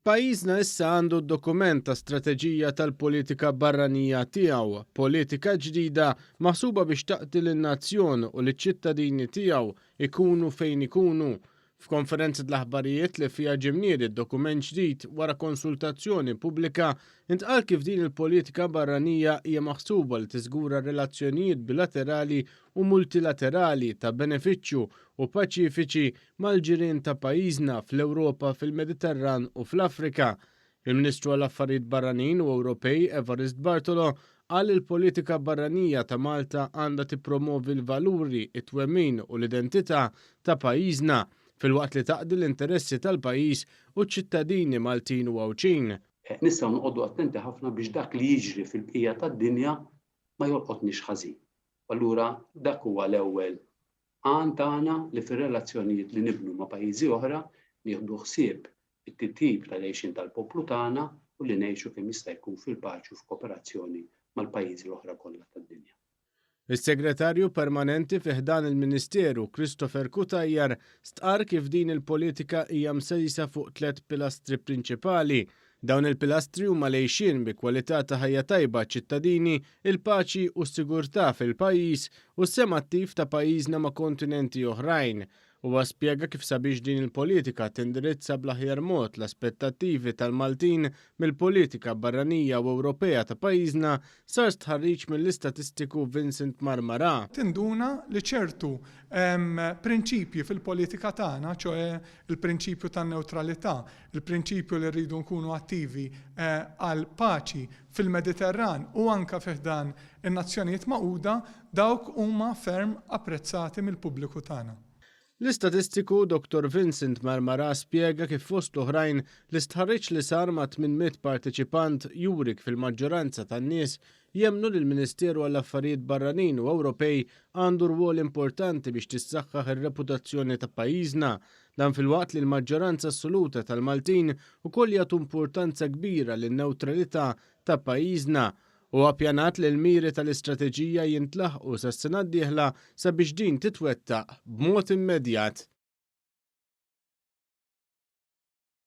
Pajjiżna issa għandu d-dokument ta' strateġija tal-politika barranija tiegħu, politika ġdida maħsuba biex taqtil in-nazzjon u l-ċittadini tiegħu ikunu fejn ikunu. F'konferenza l-aħbarijiet li fiha ġimnieri d-dokument ġdid wara konsultazzjoni pubblika intqal kif din il-politika barranija hija maħsuba li tiżgura relazzjonijiet bilaterali u multilaterali ta' benefiċċju u paċifiċi mal-ġirien ta' pajjiżna fl-Ewropa, fil-Mediterran u fl-Afrika. Il-Ministru għall-Affarijiet Barranin u Ewropej Evarist Bartolo qal il-politika barranija ta' Malta għandha tippromovi l-valuri, it-twemmin u l-identità ta' pajjiżna fil-waqt li taqdi l-interessi tal-pajjiż u ċ-ċittadini Maltin u Għawċin. Nistgħu noqogħdu attenti ħafna biex dak li jiġri fil-bqija tad-dinja ma jolqotniex ħażin. Allura dak huwa l-ewwel għan tagħna li fir-relazzjonijiet li nibnu ma' pajjiżi oħra nieħdu ħsieb it-titjib tal-għejxin tal-poplu tagħna u li ngħixu kemm jista' jkun fil-paċi u f'kooperazzjoni mal-pajjiżi l-oħra kollha tad-dinja. Is-Segretarju Permanenti fih dan il-Ministeru Christopher Kutajjar stqar kif din il-politika hija msejsa fuq 3 pilastri prinċipali. Dawn il-pilastri huma l-għejxien bi kwalità ta' ħajja tajba ċittadini, il-paċi u s-sigurtà fil-pajjiż u s-sem attiv ta' pajjiżna ma' kontinenti oħrajn. Huwa spjega kif sabiex din il-politika tindirizza bl-aħjar mod l-aspettattivi tal-Maltin mill-politika barranija u Ewropea ta' pajjiżna sar stħarriġ mill-istatistiku Vincent Marmara. Tinduna li ċertu prinċipji fil-politika tagħna, ċoe il-prinċipju tan-neutralità, il-prinċipju li rridu nkunu attivi għal paċi fil-Mediterran u anke fih dan in-Nazzjonijiet Magħquda dawk huma ferm apprezzati mill-pubbliku tagħna. L-istatistiku Dr. Vincent Marmara spjega kif fost l-oħrajn l-istħarriġ li sar ma' 800 partiċipant jurik fil-maġġoranza tan-nies jemmnu li l-Ministeru għall-Affarijiet Barranin u Ewropej għandu rwol importanti biex tissaħħaħ ir-reputazzjoni ta' pajjiżna, dan fil-waqt li l-maġġoranza assoluta tal-Maltin ukoll jagħtu importanza kbira lin-newtralità ta' pajjiżna u appjanat li l-miri tal-istrateġija jintlaħqu sas-sena d-dieħla sabiex din titwettaq b'mod immedjat.